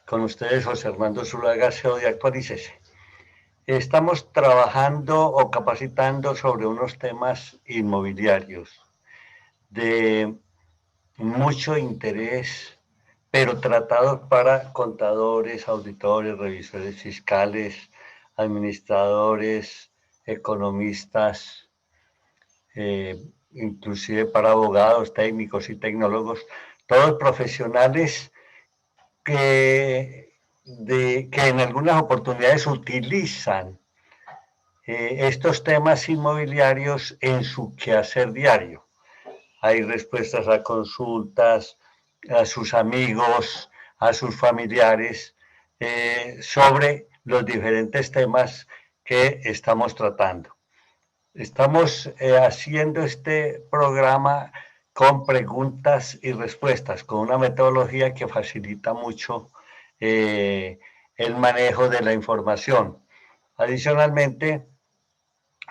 Con ustedes, José Armando Zuluaga, CEO de Actualícese. Estamos trabajando o capacitando sobre unos temas inmobiliarios de mucho interés, pero tratados para contadores, auditores, revisores fiscales, administradores, economistas, inclusive para abogados, técnicos y tecnólogos, todos profesionales que en algunas oportunidades utilizan estos temas inmobiliarios en su quehacer diario. Hay respuestas a consultas, a sus amigos, a sus familiares, sobre los diferentes temas que estamos tratando. Estamos haciendo este programa con preguntas y respuestas, con una metodología que facilita mucho el manejo de la información. Adicionalmente,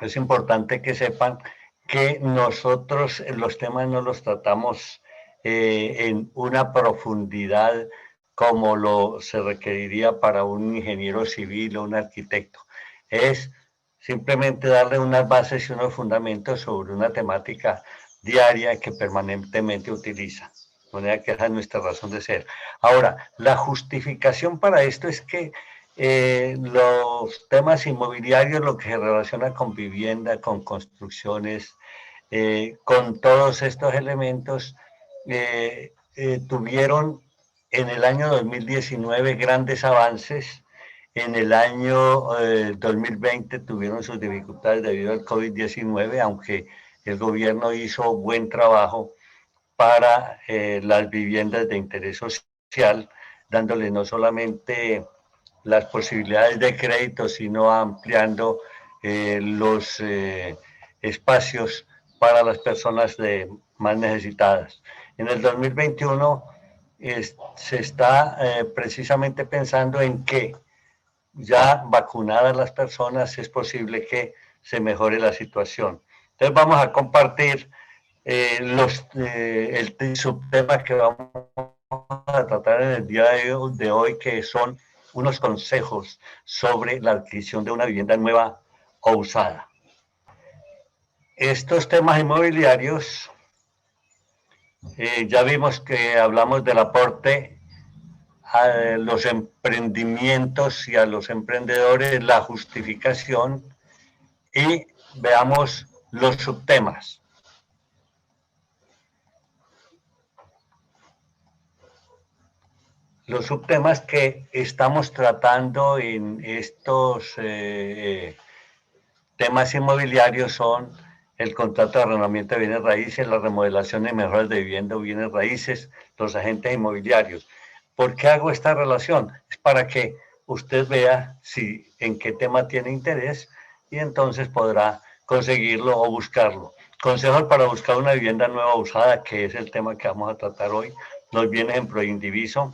es importante que sepan que nosotros los temas no los tratamos en una profundidad como lo se requeriría para un ingeniero civil o un arquitecto. Es simplemente darle unas bases y unos fundamentos sobre una temática diaria que permanentemente utiliza. De manera que esa es nuestra razón de ser. Ahora, la justificación para esto es que los temas inmobiliarios, lo que se relaciona con vivienda, con construcciones, con todos estos elementos, tuvieron en el año 2019 grandes avances. En el año 2020 tuvieron sus dificultades debido al COVID-19, aunque el gobierno hizo buen trabajo para las viviendas de interés social, dándole no solamente las posibilidades de crédito, sino ampliando los espacios para las personas más necesitadas. En el 2021 se está precisamente pensando en que ya vacunadas las personas es posible que se mejore la situación. Entonces vamos a compartir el subtema que vamos a tratar en el día de hoy, que son unos consejos sobre la adquisición de una vivienda nueva o usada. Estos temas inmobiliarios, ya vimos que hablamos del aporte a los emprendimientos y a los emprendedores, la justificación, y veamos los subtemas. Los subtemas que estamos tratando en estos temas inmobiliarios son el contrato de arrendamiento de bienes raíces, la remodelación y mejoras de vivienda o bienes raíces, los agentes inmobiliarios. ¿Por qué hago esta relación? Es para que usted vea en qué tema tiene interés y entonces podrá conseguirlo o buscarlo. Consejos para buscar una vivienda nueva o usada, que es el tema que vamos a tratar hoy. Los bienes en proindiviso,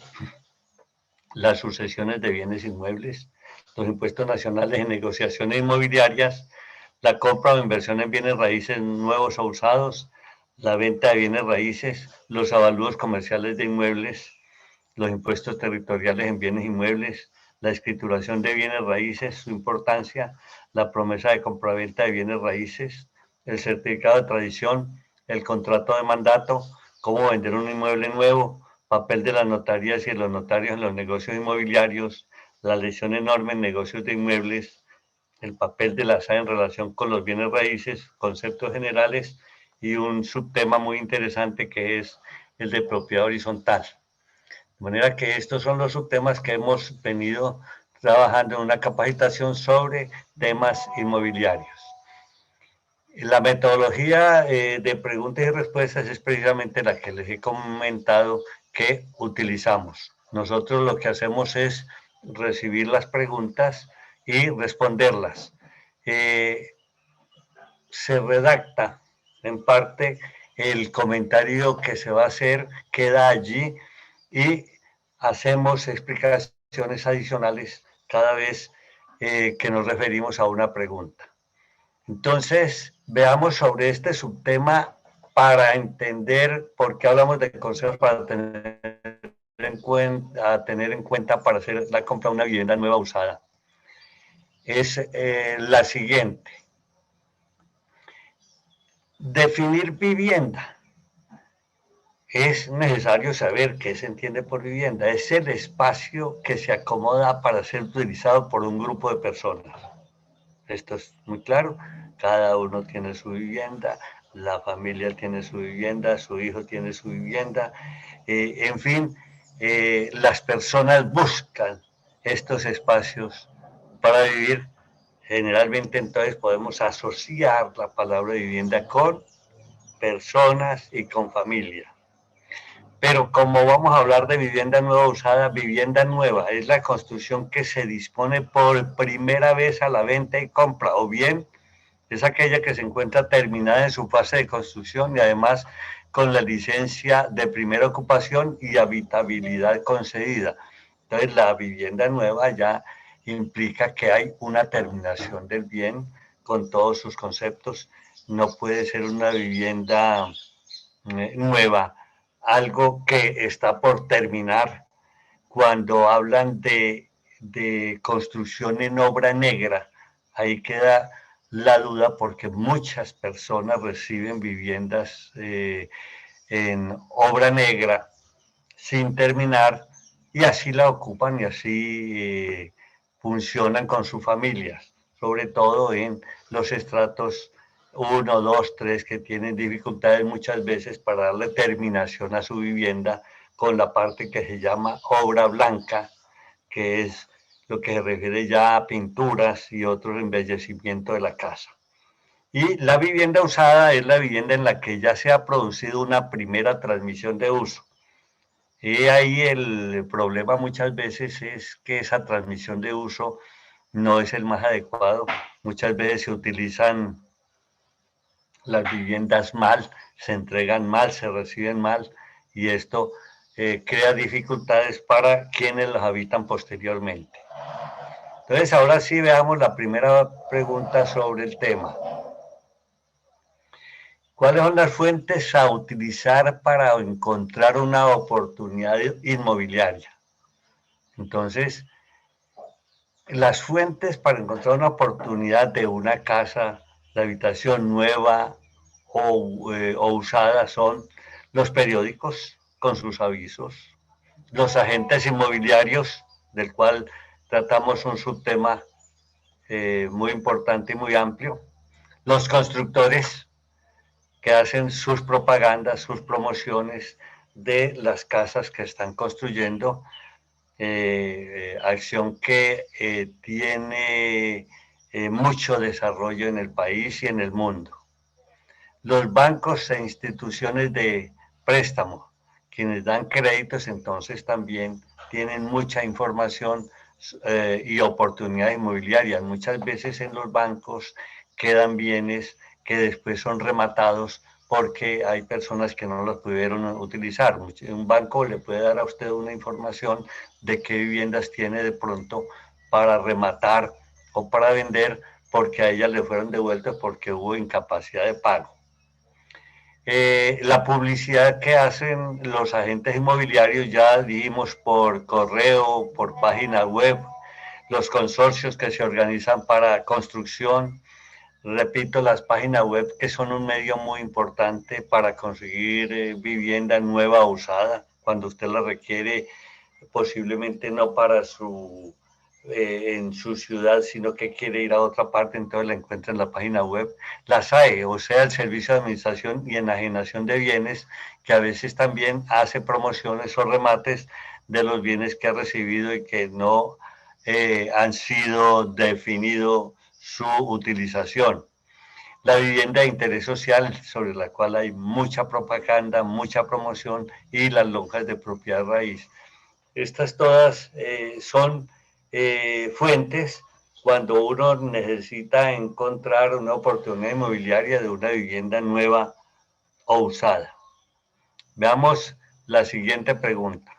las sucesiones de bienes inmuebles, los impuestos nacionales en negociaciones inmobiliarias, la compra o inversión en bienes raíces nuevos o usados, la venta de bienes raíces, los avalúos comerciales de inmuebles, los impuestos territoriales en bienes inmuebles, la escrituración de bienes raíces, su importancia, la promesa de compraventa de bienes raíces, el certificado de tradición, el contrato de mandato, cómo vender un inmueble nuevo, papel de las notarías y de los notarios en los negocios inmobiliarios, la lesión enorme en negocios de inmuebles, el papel de la SAE en relación con los bienes raíces, conceptos generales y un subtema muy interesante que es el de propiedad horizontal. De manera que estos son los subtemas que hemos venido trabajando en una capacitación sobre temas inmobiliarios. La metodología de preguntas y respuestas es precisamente la que les he comentado que utilizamos. Nosotros lo que hacemos es recibir las preguntas y responderlas. Se redacta en parte el comentario que se va a hacer, queda allí y hacemos explicaciones adicionales cada vez que nos referimos a una pregunta. Entonces, veamos sobre este subtema para entender por qué hablamos de consejos para tener tener en cuenta para hacer la compra de una vivienda nueva usada es la siguiente. Definir vivienda. Es necesario saber qué se entiende por vivienda. Es el espacio que se acomoda para ser utilizado por un grupo de personas. Esto es muy claro. Cada uno tiene su vivienda, la familia tiene su vivienda, su hijo tiene su vivienda. En fin, las personas buscan estos espacios para vivir. Generalmente entonces podemos asociar la palabra vivienda con personas y con familia. Pero como vamos a hablar de vivienda nueva usada, vivienda nueva es la construcción que se dispone por primera vez a la venta y compra, o bien es aquella que se encuentra terminada en su fase de construcción y además con la licencia de primera ocupación y habitabilidad concedida. Entonces la vivienda nueva ya implica que hay una terminación del bien con todos sus conceptos. No puede ser una vivienda nueva, algo que está por terminar. Cuando hablan de construcción en obra negra, ahí queda la duda porque muchas personas reciben viviendas en obra negra sin terminar y así la ocupan y así funcionan con sus familias, sobre todo en los estratos 1, 2, 3 que tienen dificultades muchas veces para darle terminación a su vivienda con la parte que se llama obra blanca, que es lo que se refiere ya a pinturas y otro embellecimiento de la casa. Y la vivienda usada es la vivienda en la que ya se ha producido una primera transmisión de uso. Y ahí el problema muchas veces es que esa transmisión de uso no es el más adecuado. Muchas veces se utilizan las viviendas mal, se entregan mal, se reciben mal y esto crea dificultades para quienes las habitan posteriormente. Entonces, ahora sí veamos la primera pregunta sobre el tema. ¿Cuáles son las fuentes a utilizar para encontrar una oportunidad inmobiliaria? Entonces, las fuentes para encontrar una oportunidad de una casa de habitación nueva o usada son los periódicos con sus avisos, los agentes inmobiliarios, del cual tratamos un subtema muy importante y muy amplio, los constructores que hacen sus propagandas, sus promociones de las casas que están construyendo, acción que tiene mucho desarrollo en el país y en el mundo. Los bancos e instituciones de préstamo, quienes dan créditos, entonces también tienen mucha información y oportunidades inmobiliarias. Muchas veces en los bancos quedan bienes que después son rematados porque hay personas que no los pudieron utilizar. Un banco le puede dar a usted una información de qué viviendas tiene de pronto para rematar o para vender porque a ellas le fueron devueltas porque hubo incapacidad de pago. La publicidad que hacen los agentes inmobiliarios, ya dijimos, por correo, por página web, los consorcios que se organizan para construcción. Repito, las páginas web que son un medio muy importante para conseguir vivienda nueva o usada, cuando usted la requiere, posiblemente no para en su ciudad, sino que quiere ir a otra parte, entonces la encuentra en la página web. La SAE, o sea, el Servicio de Administración y Enajenación de Bienes, que a veces también hace promociones o remates de los bienes que ha recibido y que no han sido definido su utilización. La vivienda de interés social, sobre la cual hay mucha propaganda, mucha promoción, y las lonjas de propiedad raíz. Estas todas son fuentes cuando uno necesita encontrar una oportunidad inmobiliaria de una vivienda nueva o usada. Veamos la siguiente pregunta.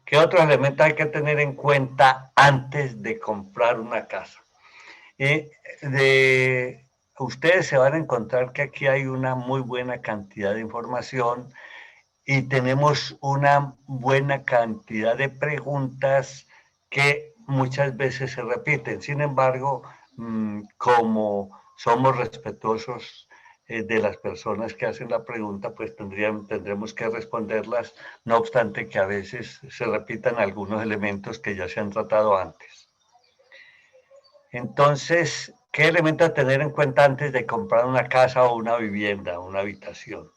¿Qué otros elementos hay que tener en cuenta antes de comprar una casa? Ustedes se van a encontrar que aquí hay una muy buena cantidad de información y tenemos una buena cantidad de preguntas que muchas veces se repiten. Sin embargo, como somos respetuosos de las personas que hacen la pregunta, pues tendremos que responderlas, no obstante que a veces se repitan algunos elementos que ya se han tratado antes. Entonces, ¿qué elemento a tener en cuenta antes de comprar una casa o una vivienda, una habitación?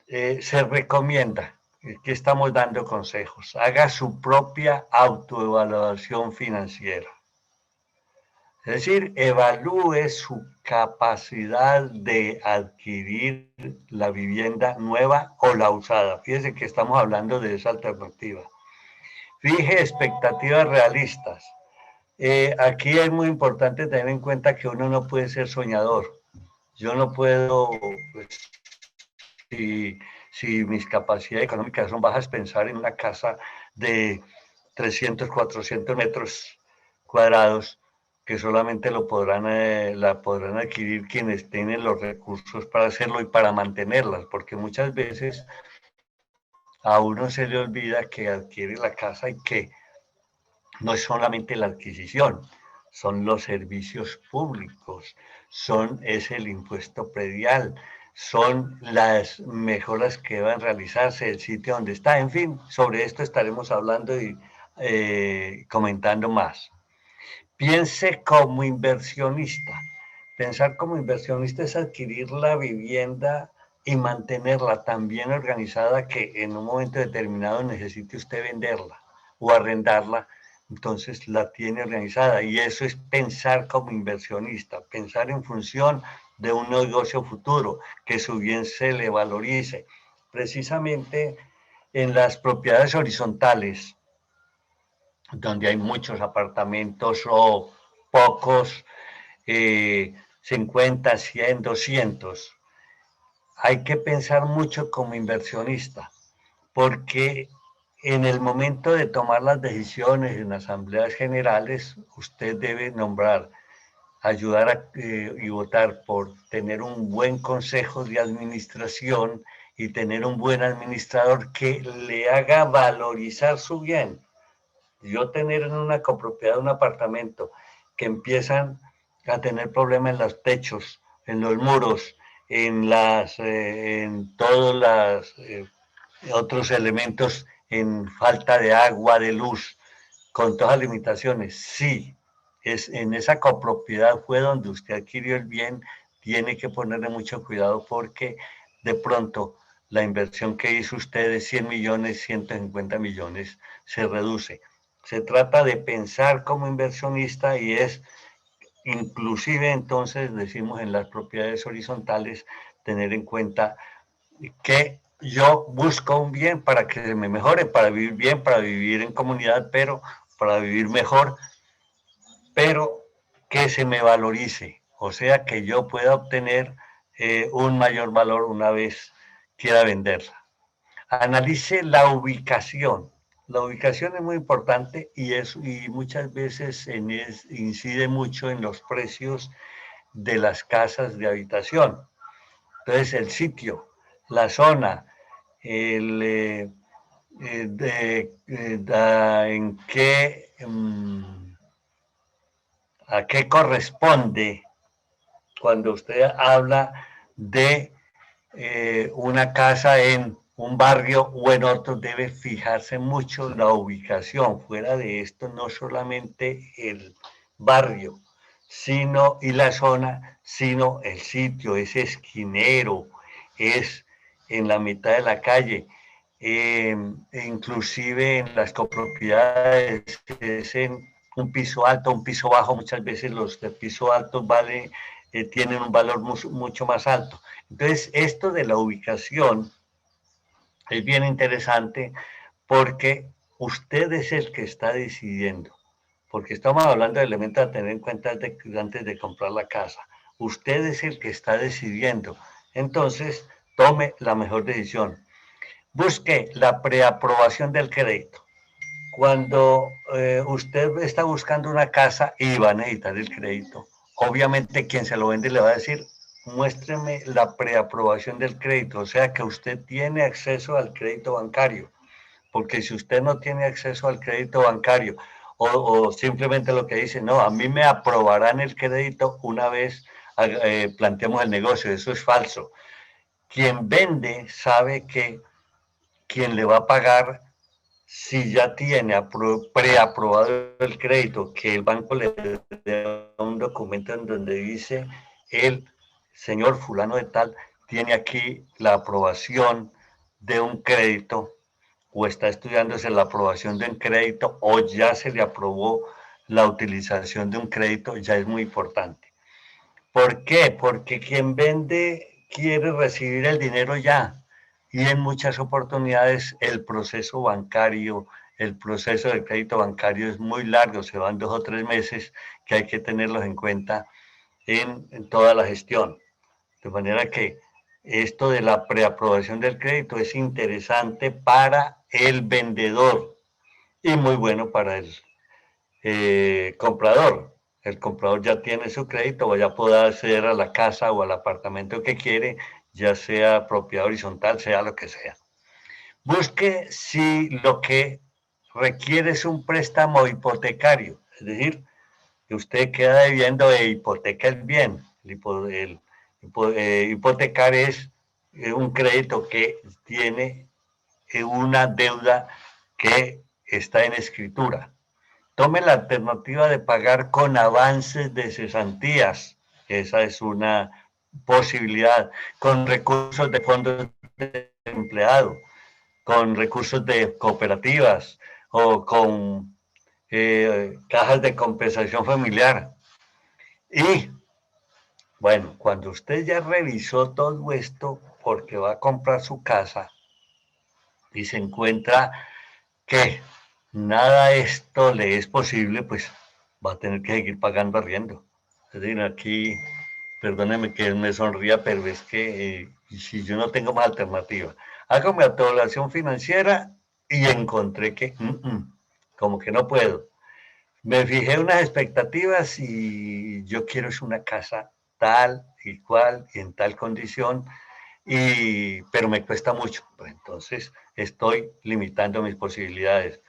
Se recomienda, que estamos dando consejos, haga su propia autoevaluación financiera. Es decir, evalúe su capacidad de adquirir la vivienda nueva o la usada. Fíjese que estamos hablando de esa alternativa. Fije expectativas realistas. Aquí es muy importante tener en cuenta que uno no puede ser soñador. Yo no puedo, pues, si mis capacidades económicas son bajas, pensar en una casa de 300, 400 metros cuadrados que solamente la podrán adquirir quienes tienen los recursos para hacerlo y para mantenerlas, porque muchas veces a uno se le olvida que adquiere la casa y que no es solamente la adquisición, son los servicios públicos, es el impuesto predial, son las mejoras que deben realizarse, el sitio donde está, en fin, sobre esto estaremos hablando y comentando más. Piense como inversionista. Pensar como inversionista es adquirir la vivienda y mantenerla tan bien organizada que en un momento determinado necesite usted venderla o arrendarla, entonces la tiene organizada. Y eso es pensar como inversionista, pensar en función de un negocio futuro, que su bien se le valorice. Precisamente en las propiedades horizontales, donde hay muchos apartamentos o pocos, 50, 100, 200. Hay que pensar mucho como inversionista, porque en el momento de tomar las decisiones en asambleas generales, usted debe nombrar, ayudar y votar por tener un buen consejo de administración y tener un buen administrador que le haga valorizar su bien. Yo tener en una copropiedad un apartamento que empiezan a tener problemas en los techos, en los muros, en todos los otros elementos, en falta de agua, de luz, con todas las limitaciones. Sí, es en esa copropiedad fue donde usted adquirió el bien, tiene que ponerle mucho cuidado porque de pronto la inversión que hizo usted de 100 millones, 150 millones, se reduce. Se trata de pensar como inversionista y es inclusive entonces decimos en las propiedades horizontales tener en cuenta que yo busco un bien para que se me mejore, para vivir bien, para vivir en comunidad, pero para vivir mejor, pero que se me valorice, o sea que yo pueda obtener un mayor valor una vez quiera venderla. Analice la ubicación. La ubicación es muy importante y muchas veces incide mucho en los precios de las casas de habitación. Entonces, el sitio, la zona, el, en qué, a qué corresponde cuando usted habla de una casa en un barrio o en otro, debe fijarse mucho la ubicación. Fuera de esto, no solamente el barrio y la zona, sino el sitio, es esquinero, es en la mitad de la calle, inclusive en las copropiedades, es en un piso alto, un piso bajo, muchas veces los de piso alto tienen un valor mucho más alto. Entonces, esto de la ubicación es bien interesante porque usted es el que está decidiendo, porque estamos hablando de elementos a tener en cuenta antes de comprar la casa. Usted es el que está decidiendo. Entonces, tome la mejor decisión. Busque la preaprobación del crédito. Cuando usted está buscando una casa y va a necesitar el crédito, obviamente quien se lo vende le va a decir, muéstreme la preaprobación del crédito, o sea que usted tiene acceso al crédito bancario, porque si usted no tiene acceso al crédito bancario o simplemente lo que dice, no, a mí me aprobarán el crédito una vez planteemos el negocio, eso es falso. Quien vende sabe que quien le va a pagar, si ya tiene preaprobado el crédito, que el banco le dé un documento en donde dice el señor fulano de tal tiene aquí la aprobación de un crédito o está estudiándose la aprobación de un crédito o ya se le aprobó la utilización de un crédito, ya es muy importante. ¿Por qué? Porque quien vende quiere recibir el dinero ya y en muchas oportunidades el proceso bancario, el proceso de crédito bancario es muy largo, se van 2 o 3 meses que hay que tenerlos en cuenta en toda la gestión. De manera que esto de la preaprobación del crédito es interesante para el vendedor y muy bueno para el comprador. El comprador ya tiene su crédito o ya puede acceder a la casa o al apartamento que quiere, ya sea propiedad horizontal, sea lo que sea. Busque si lo que requiere es un préstamo hipotecario, es decir, que usted queda debiendo e hipoteca el bien. Hipotecar es un crédito que tiene una deuda que está en escritura. Tome la alternativa de pagar con avances de cesantías. Esa es una posibilidad, con recursos de fondos de empleado, con recursos de cooperativas o con cajas de compensación familiar. Y bueno, cuando usted ya revisó todo esto porque va a comprar su casa y se encuentra que nada de esto le es posible, pues va a tener que seguir pagando arriendo. Es decir, aquí, perdóneme que me sonría, pero es que si yo no tengo más alternativa, hago mi autoevaluación financiera y encontré que como que no puedo. Me fijé unas expectativas y yo quiero es una casa tal y cual y en tal condición, pero me cuesta mucho. Pues entonces estoy limitando mis posibilidades.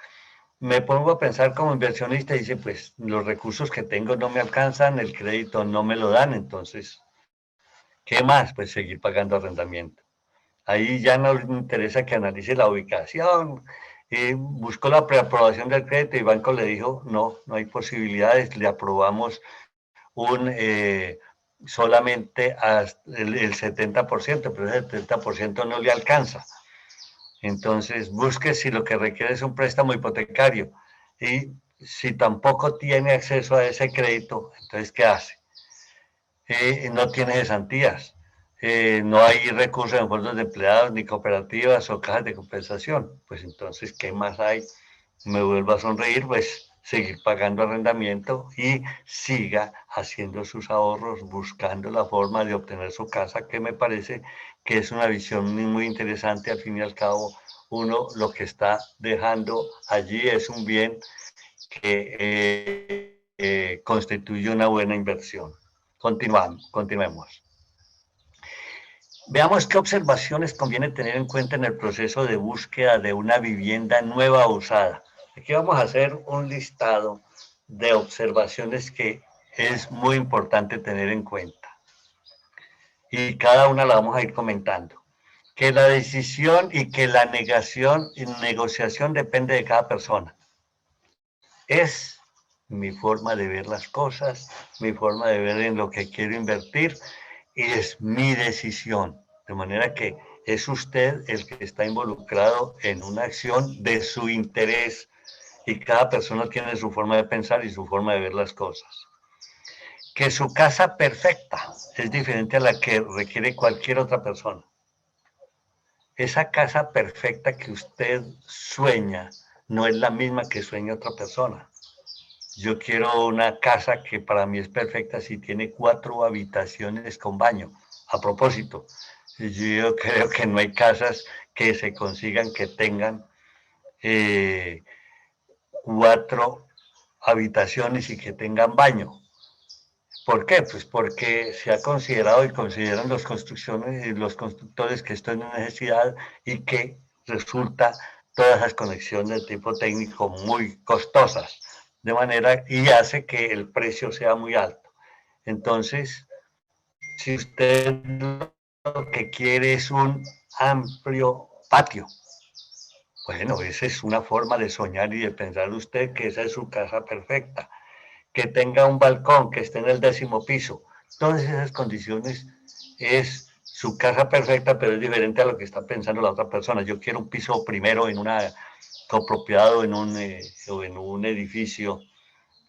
Me pongo a pensar como inversionista y dice, pues los recursos que tengo no me alcanzan, el crédito no me lo dan, entonces, ¿qué más? Pues seguir pagando arrendamiento. Ahí ya no me interesa que analice la ubicación. Buscó la preaprobación del crédito y el banco le dijo, no, no hay posibilidades, le aprobamos un solamente el 70%, pero el 70% no le alcanza. Entonces, busque si lo que requiere es un préstamo hipotecario y si tampoco tiene acceso a ese crédito, entonces, ¿qué hace? No tiene cesantías, no hay recursos en fondos de empleados, ni cooperativas o cajas de compensación. Pues entonces, ¿qué más hay? Me vuelvo a sonreír, pues seguir pagando arrendamiento y siga haciendo sus ahorros, buscando la forma de obtener su casa, que me parece que es una visión muy interesante. Al fin y al cabo, uno lo que está dejando allí es un bien que constituye una buena inversión. Continuemos. Veamos qué observaciones conviene tener en cuenta en el proceso de búsqueda de una vivienda nueva o usada. Aquí vamos a hacer un listado de observaciones que es muy importante tener en cuenta. Y cada una la vamos a ir comentando. Que la decisión y que la negación y negociación depende de cada persona. Es mi forma de ver las cosas, mi forma de ver en lo que quiero invertir y es mi decisión. De manera que es usted el que está involucrado en una acción de su interés y cada persona tiene su forma de pensar y su forma de ver las cosas. Que su casa perfecta es diferente a la que requiere cualquier otra persona. Esa casa perfecta que usted sueña no es la misma que sueña otra persona. Yo quiero una casa que para mí es perfecta si tiene 4 habitaciones con baño. A propósito, yo creo que no hay casas que se consigan que tengan 4 habitaciones y que tengan baño. ¿Por qué? Pues porque se ha considerado y consideran los construcciones y los constructores que esto es una necesidad y que resulta todas esas conexiones de tipo técnico muy costosas, de manera y hace que el precio sea muy alto. Entonces, si usted lo que quiere es un amplio patio, bueno, esa es una forma de soñar y de pensar usted que esa es su casa perfecta, que tenga un balcón, que esté en el 10º piso. Todas esas condiciones es su casa perfecta, pero es diferente a lo que está pensando la otra persona. Yo quiero un piso primero en una copropiedad o en un edificio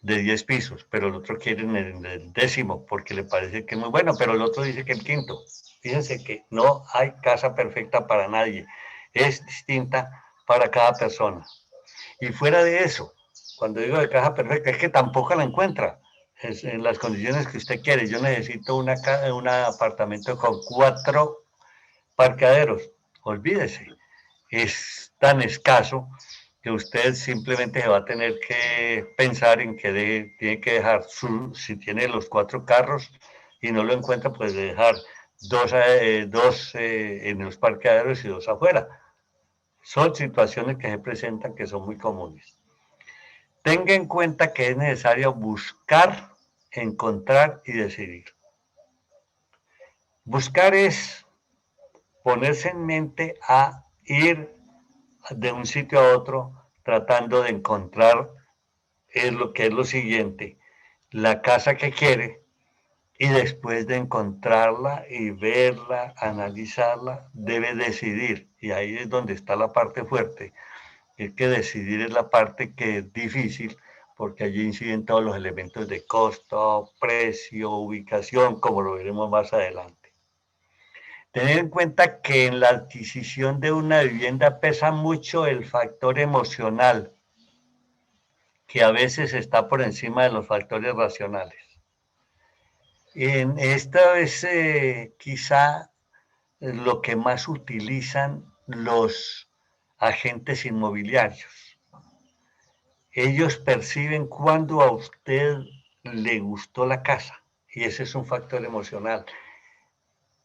de 10 pisos, pero el otro quiere en el 10º porque le parece que es muy bueno, pero el otro dice que el 5º. Fíjense que no hay casa perfecta para nadie, es distinta para cada persona. Y fuera de eso, cuando digo de casa perfecta, es que tampoco la encuentra en las condiciones que usted quiere. Yo necesito un apartamento con 4 parqueaderos. Olvídese, es tan escaso que usted simplemente se va a tener que pensar en que tiene que dejar, si tiene los 4 carros y no lo encuentra, pues dejar dos en los parqueaderos y 2 afuera. Son situaciones que se presentan que son muy comunes. Tenga en cuenta que es necesario buscar, encontrar y decidir. Buscar es ponerse en mente a ir de un sitio a otro tratando de encontrar es lo que es lo siguiente, la casa que quiere y después de encontrarla y verla, analizarla, debe decidir. Y ahí es donde está la parte fuerte. Es que decidir es la parte que es difícil porque allí inciden todos los elementos de costo, precio, ubicación, como lo veremos más adelante. Tener en cuenta que en la adquisición de una vivienda pesa mucho el factor emocional, que a veces está por encima de los factores racionales. En esta es quizá lo que más utilizan los agentes inmobiliarios. Ellos perciben cuando a usted le gustó la casa y ese es un factor emocional.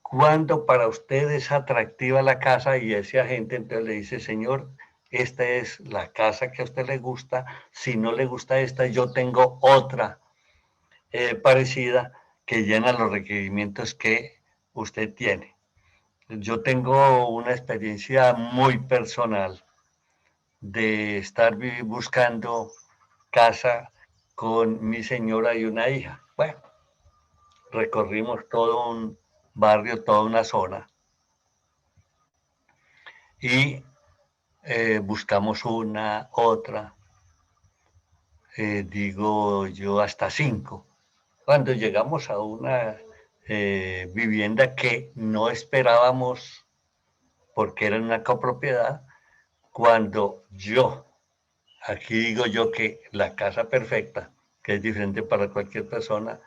Cuando para usted es atractiva la casa y ese agente entonces le dice, señor, esta es la casa que a usted le gusta, si no le gusta esta, yo tengo otra parecida que llena los requerimientos que usted tiene. Yo tengo una experiencia muy personal de estar buscando casa con mi señora y una hija. Bueno, recorrimos todo un barrio, toda una zona y buscamos una, otra, digo yo hasta 5. Cuando llegamos a una vivienda que no esperábamos porque era una copropiedad, cuando yo, aquí digo yo que la casa perfecta, que es diferente para cualquier persona,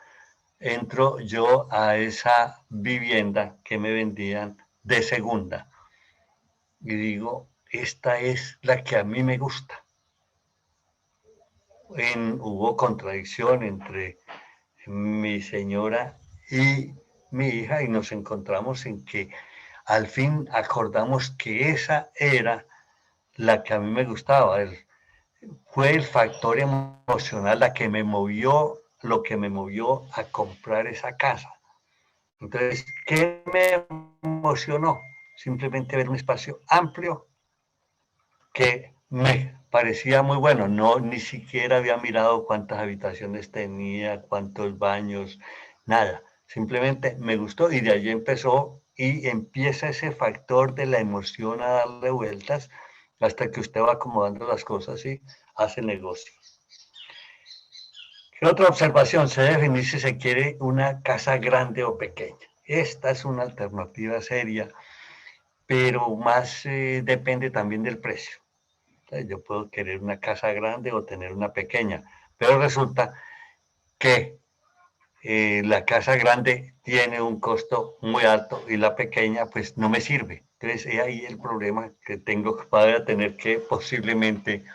entro yo a esa vivienda que me vendían de segunda y digo, esta es la que a mí me gusta. Hubo contradicción entre mi señora y mi hija y nos encontramos en que al fin acordamos que esa era la que a mí me gustaba. Fue el factor emocional la que me movió, lo que me movió a comprar esa casa. Entonces, ¿qué me emocionó? Simplemente ver un espacio amplio que me parecía muy bueno. No, ni siquiera había mirado cuántas habitaciones tenía, cuántos baños, nada. Simplemente me gustó y de allí empezó y empieza ese factor de la emoción a darle vueltas hasta que usted va acomodando las cosas y hace negocio. ¿Qué otra observación? Se debe definir si se quiere una casa grande o pequeña. Esta es una alternativa seria, pero más depende también del precio. Yo puedo querer una casa grande o tener una pequeña, pero resulta que la casa grande tiene un costo muy alto y la pequeña pues no me sirve. Entonces es ahí el problema que tengo para tener que posiblemente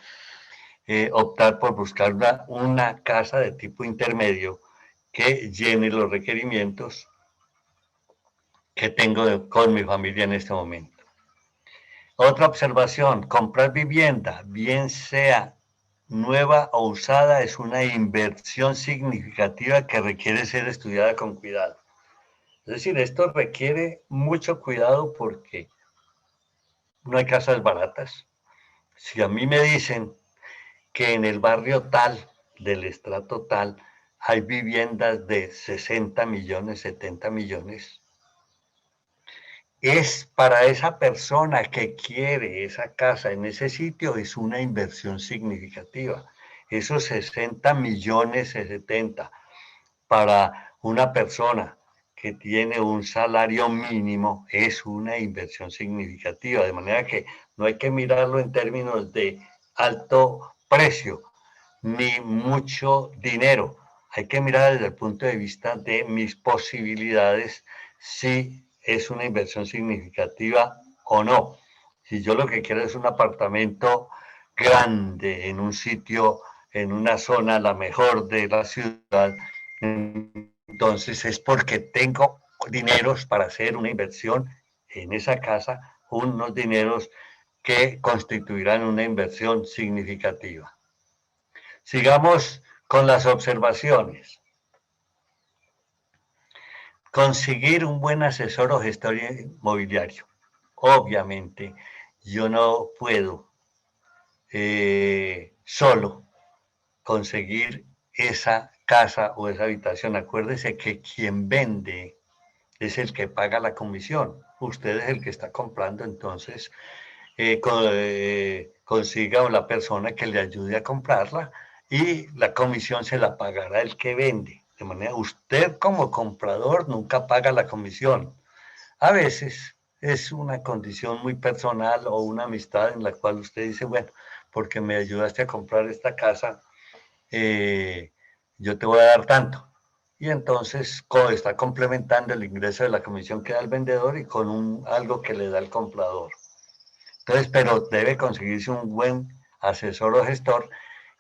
optar por buscar una casa de tipo intermedio que llene los requerimientos que tengo con mi familia en este momento. Otra observación, comprar vivienda, bien sea nueva o usada, es una inversión significativa que requiere ser estudiada con cuidado. Es decir, esto requiere mucho cuidado porque no hay casas baratas. Si a mí me dicen que en el barrio tal, del estrato tal, hay viviendas de 60 millones, 70 millones, es para esa persona que quiere esa casa en ese sitio, es una inversión significativa. Esos 60 millones, 70, para una persona que tiene un salario mínimo, es una inversión significativa. De manera que no hay que mirarlo en términos de alto precio, ni mucho dinero. Hay que mirar desde el punto de vista de mis posibilidades, si es una inversión significativa o no. Si yo lo que quiero es un apartamento grande en un sitio, en una zona la mejor de la ciudad, entonces es porque tengo dineros para hacer una inversión en esa casa, unos dineros que constituirán una inversión significativa. Sigamos con las observaciones. Conseguir un buen asesor o gestor inmobiliario. Obviamente, yo no puedo solo conseguir esa casa o esa habitación. Acuérdese que quien vende es el que paga la comisión. Usted es el que está comprando, entonces consiga a la persona que le ayude a comprarla y la comisión se la pagará el que vende. De manera, usted como comprador nunca paga la comisión. A veces es una condición muy personal o una amistad en la cual usted dice, bueno, porque me ayudaste a comprar esta casa, eh, yo te voy a dar tanto. Y entonces está complementando el ingreso de la comisión que da el vendedor y con algo que le da el comprador. Entonces, pero debe conseguirse un buen asesor o gestor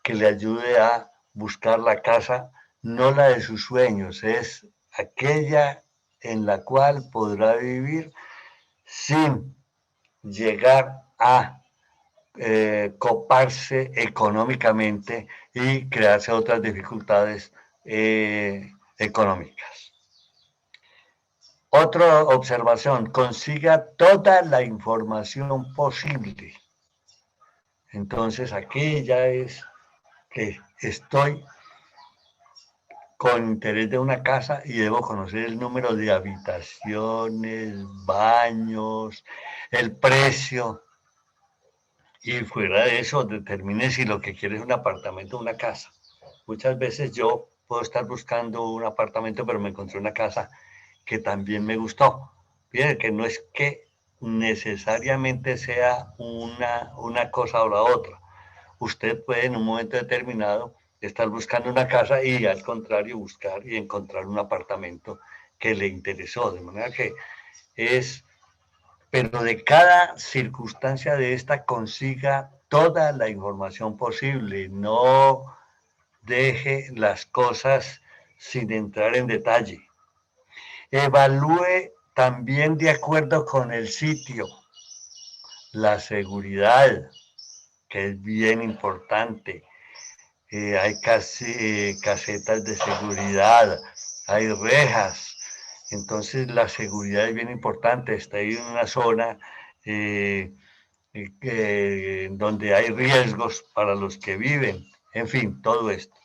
que le ayude a buscar la casa, no la de sus sueños, es aquella en la cual podrá vivir sin llegar a coparse económicamente y crearse otras dificultades económicas. Otra observación, consiga toda la información posible. Entonces aquí ya es que estoy con interés de una casa y debo conocer el número de habitaciones, baños, el precio, y fuera de eso determine si lo que quiere es un apartamento o una casa. Muchas veces yo puedo estar buscando un apartamento, pero me encontré una casa que también me gustó. Fíjense que no es que necesariamente sea una cosa o la otra. Usted puede en un momento determinado estar buscando una casa y al contrario buscar y encontrar un apartamento que le interesó. De manera que es, pero de cada circunstancia de esta consiga toda la información posible. No deje las cosas sin entrar en detalle. Evalúe también de acuerdo con el sitio, la seguridad, que es bien importante. Hay casetas de seguridad, hay rejas. Entonces la seguridad es bien importante. Está ahí en una zona donde hay riesgos para los que viven. En fin, todo esto.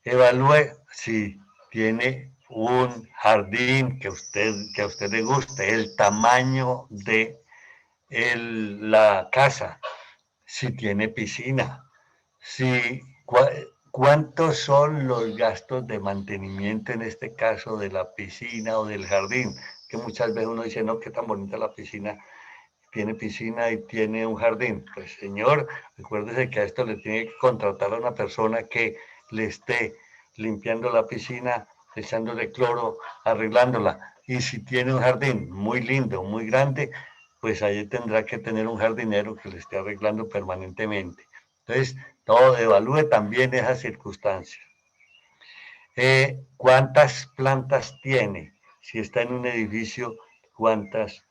Evalúe si tiene un jardín que a usted le guste, el tamaño de la casa, si tiene piscina, si, cuántos son los gastos de mantenimiento en este caso de la piscina o del jardín, que muchas veces uno dice, no, qué tan bonita la piscina, tiene piscina y tiene un jardín. Pues señor, recuérdese que a esto le tiene que contratar a una persona que le esté limpiando la piscina, echándole cloro, arreglándola. Y si tiene un jardín muy lindo, muy grande, pues ahí tendrá que tener un jardinero que le esté arreglando permanentemente. Entonces, todo evalúe también esas circunstancias. ¿Cuántas plantas tiene? Si está en un edificio, ¿cuántas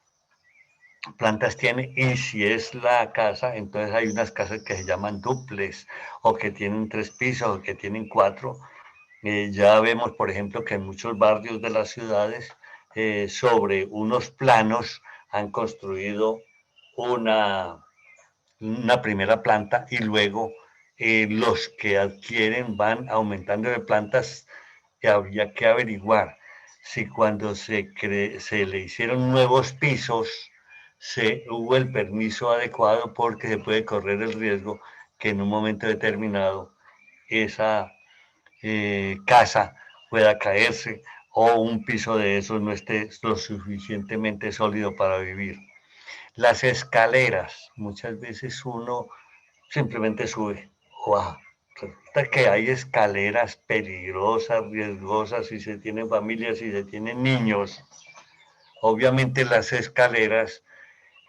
plantas tiene? Y si es la casa, entonces hay unas casas que se llaman dúplex o que tienen 3 pisos o que tienen 4. Ya vemos, por ejemplo, que en muchos barrios de las ciudades, sobre unos planos han construido una, una primera planta y luego los que adquieren van aumentando de plantas, que habría que averiguar si cuando se le hicieron nuevos pisos hubo el permiso adecuado, porque se puede correr el riesgo que en un momento determinado esa casa pueda caerse o un piso de esos no esté lo suficientemente sólido para vivir. Las escaleras, muchas veces uno simplemente sube o baja. Resulta que hay escaleras peligrosas, riesgosas, si se tienen familias, si se tienen niños. Obviamente las escaleras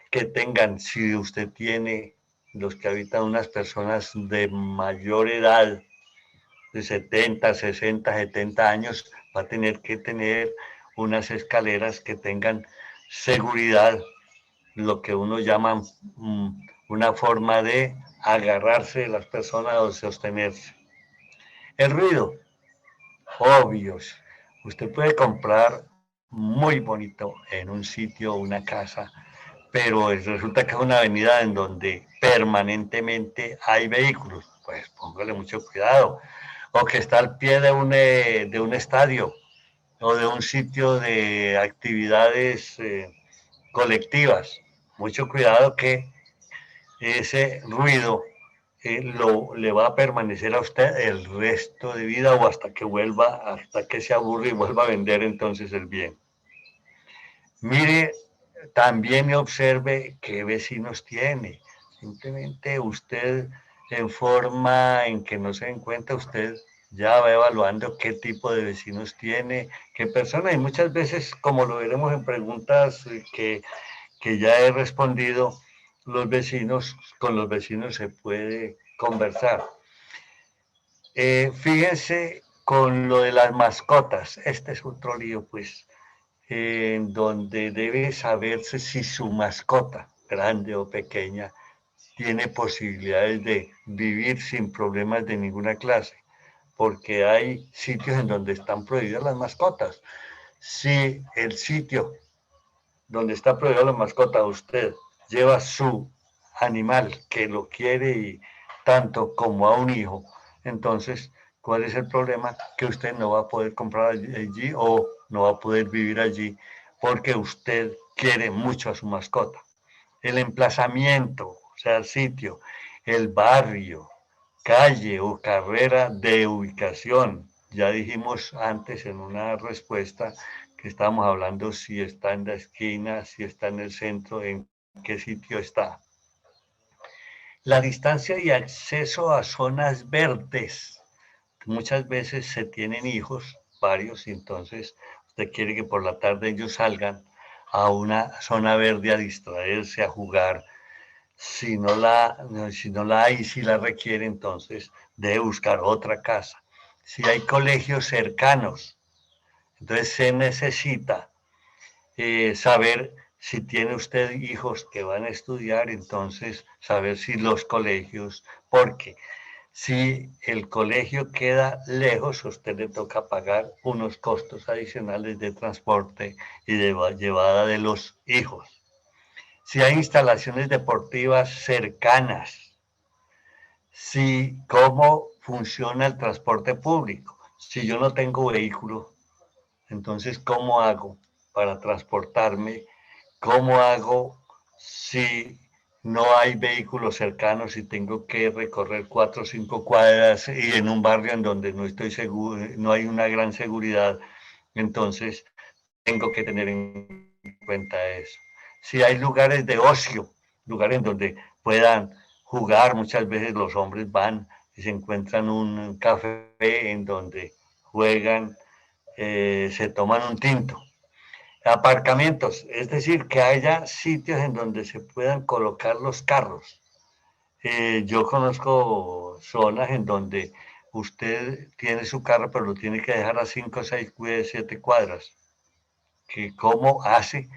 que tengan, si usted tiene, los que habitan unas personas de mayor edad, de 70, 60, 70 años, va a tener que tener unas escaleras que tengan seguridad, lo que uno llama una forma de agarrarse de las personas o sostenerse. El ruido, obvios. Usted puede comprar muy bonito en un sitio, una casa, pero resulta que es una avenida en donde permanentemente hay vehículos. Pues póngale mucho cuidado. O que está al pie de un estadio o de un sitio de actividades colectivas. Mucho cuidado, que ese ruido le va a permanecer a usted el resto de vida o hasta que vuelva, hasta que se aburre y vuelva a vender entonces el bien. Mire también y observe qué vecinos tiene. Simplemente usted, en forma en que no se den cuenta, usted ya va evaluando qué tipo de vecinos tiene, qué personas, y muchas veces, como lo veremos en preguntas que ya he respondido, con los vecinos se puede conversar. Fíjense con lo de las mascotas. Este es otro lío, pues, en donde debe saberse si su mascota, grande o pequeña, tiene posibilidades de vivir sin problemas de ninguna clase, porque hay sitios en donde están prohibidas las mascotas. Si el sitio donde está prohibida la mascota, usted lleva su animal que lo quiere y tanto como a un hijo, entonces, ¿cuál es el problema? Que usted no va a poder comprar allí o no va a poder vivir allí porque usted quiere mucho a su mascota. El emplazamiento, o sea, el sitio, el barrio, calle o carrera de ubicación. Ya dijimos antes en una respuesta que estábamos hablando si está en la esquina, si está en el centro, en qué sitio está. La distancia y acceso a zonas verdes. Muchas veces se tienen hijos, varios, y entonces usted quiere que por la tarde ellos salgan a una zona verde a distraerse, a jugar. Si no la hay, si la requiere, entonces debe buscar otra casa. Si hay colegios cercanos, entonces se necesita saber si tiene usted hijos que van a estudiar, entonces saber si los colegios, porque si el colegio queda lejos, a usted le toca pagar unos costos adicionales de transporte y de llevada de los hijos. Si hay instalaciones deportivas cercanas, si cómo funciona el transporte público. Si yo no tengo vehículo, entonces ¿cómo hago para transportarme? ¿Cómo hago si no hay vehículos cercanos y tengo que recorrer 4 o 5 cuadras y en un barrio en donde no estoy seguro, no hay una gran seguridad? Entonces tengo que tener en cuenta eso. Si hay lugares de ocio, lugares donde puedan jugar, muchas veces los hombres van y se encuentran un café en donde juegan, se toman un tinto. Aparcamientos, es decir, que haya sitios en donde se puedan colocar los carros. Yo conozco zonas en donde usted tiene su carro, pero lo tiene que dejar a 5, 6, 7 cuadras. ¿Cómo hace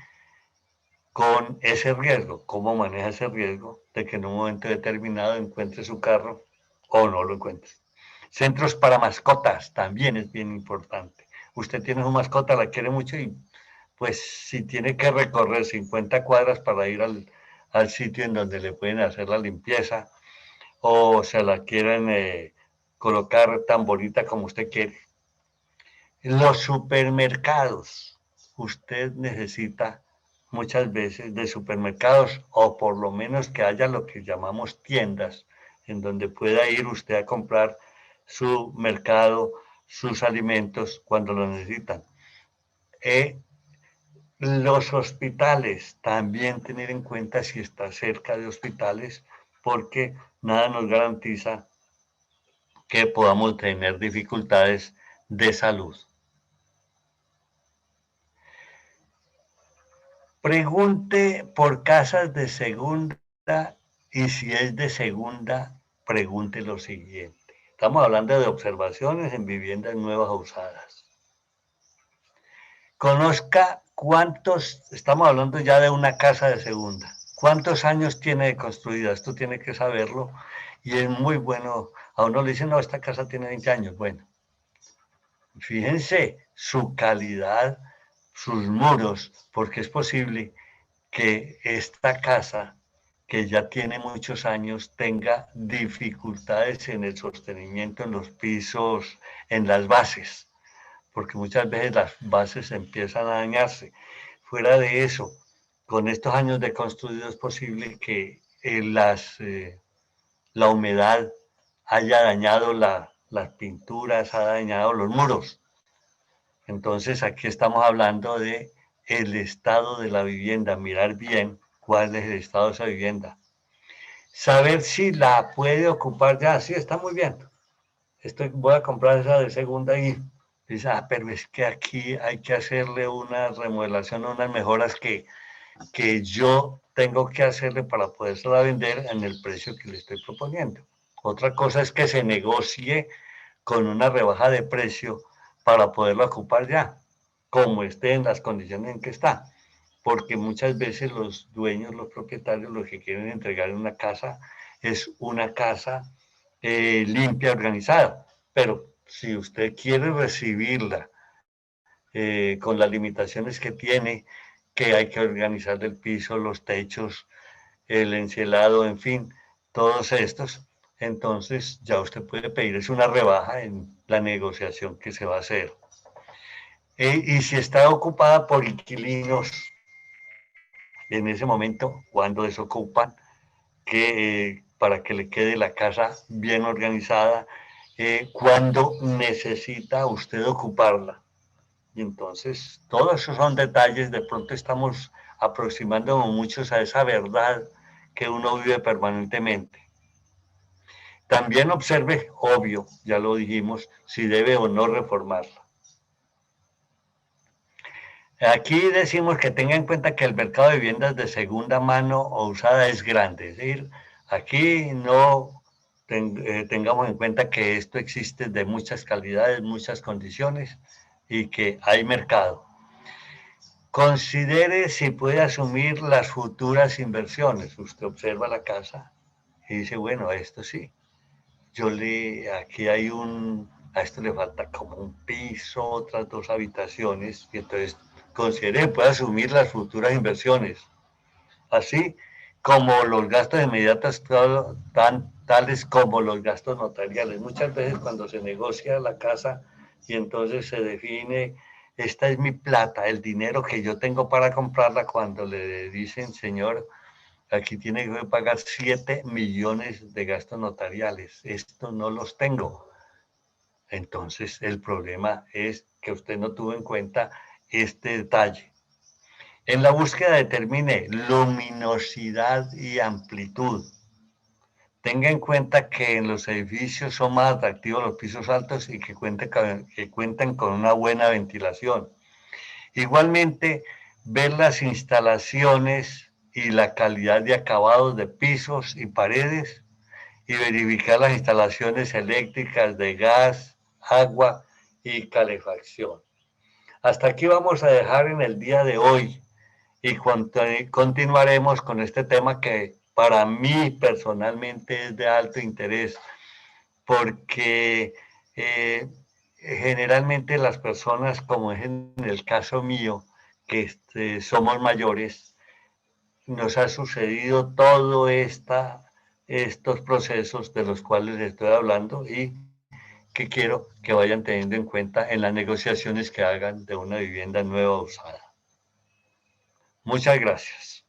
con ese riesgo? ¿Cómo maneja ese riesgo de que en un momento determinado encuentre su carro o no lo encuentre? Centros para mascotas también es bien importante. Usted tiene una mascota, la quiere mucho y pues si tiene que recorrer 50 cuadras para ir al sitio en donde le pueden hacer la limpieza o se la quieren colocar tan bonita como usted quiere. Los supermercados, usted necesita muchas veces de supermercados o por lo menos que haya lo que llamamos tiendas en donde pueda ir usted a comprar su mercado, sus alimentos cuando lo necesitan. Los hospitales, también tener en cuenta si está cerca de hospitales, porque nada nos garantiza que podamos tener dificultades de salud. Pregunte por casas de segunda y si es de segunda, pregunte lo siguiente. Estamos hablando de observaciones en viviendas nuevas o usadas. Conozca cuántos, estamos hablando ya de una casa de segunda, cuántos años tiene de construida, esto tiene que saberlo y es muy bueno. A uno le dicen, no, esta casa tiene 20 años, bueno, fíjense su calidad, sus muros, porque es posible que esta casa, que ya tiene muchos años, tenga dificultades en el sostenimiento en los pisos, en las bases, porque muchas veces las bases empiezan a dañarse. Fuera de eso, con estos años de construido es posible que la humedad haya dañado las pinturas, ha dañado los muros. Entonces aquí estamos hablando de el estado de la vivienda, mirar bien cuál es el estado de esa vivienda. Saber si la puede ocupar ya, sí, está muy bien. Voy a comprar esa de segunda y dice, pero es que aquí hay que hacerle una remodelación, unas mejoras que yo tengo que hacerle para podérsela vender en el precio que le estoy proponiendo. Otra cosa es que se negocie con una rebaja de precio para poderlo ocupar ya, como esté en las condiciones en que está. Porque muchas veces los dueños, los propietarios, lo que quieren entregar en una casa es una casa limpia, organizada. Pero si usted quiere recibirla con las limitaciones que tiene, que hay que organizar el piso, los techos, el encielado, en fin, todos estos, entonces ya usted puede pedir es una rebaja en la negociación que se va a hacer. Y si está ocupada por inquilinos, en ese momento, cuando desocupan, para que le quede la casa bien organizada, cuando necesita usted ocuparla. Y entonces, todos esos son detalles, de pronto estamos aproximándonos muchos a esa verdad que uno vive permanentemente. También observe, obvio, ya lo dijimos, si debe o no reformarla. Aquí decimos que tenga en cuenta que el mercado de viviendas de segunda mano o usada es grande. Es decir, aquí no tengamos en cuenta que esto existe de muchas calidades, muchas condiciones y que hay mercado. Considere si puede asumir las futuras inversiones. Usted observa la casa y dice, bueno, esto sí. Aquí hay a esto le falta como un piso, otras 2 habitaciones, y entonces considere, puede asumir las futuras inversiones, así como los gastos inmediatos, tales como los gastos notariales. Muchas veces cuando se negocia la casa y entonces se define, esta es mi plata, el dinero que yo tengo para comprarla, cuando le dicen, señor, aquí tiene que pagar 7 millones de gastos notariales. Esto no los tengo. Entonces, el problema es que usted no tuvo en cuenta este detalle. En la búsqueda determine luminosidad y amplitud. Tenga en cuenta que en los edificios son más atractivos los pisos altos y que cuentan con una buena ventilación. Igualmente, ver las instalaciones y la calidad de acabados de pisos y paredes y verificar las instalaciones eléctricas de gas, agua y calefacción. Hasta aquí vamos a dejar en el día de hoy y continuaremos con este tema que para mí personalmente es de alto interés porque generalmente las personas, como es en el caso mío, que somos mayores, nos ha sucedido todo estos procesos de los cuales estoy hablando y que quiero que vayan teniendo en cuenta en las negociaciones que hagan de una vivienda nueva usada. Muchas gracias.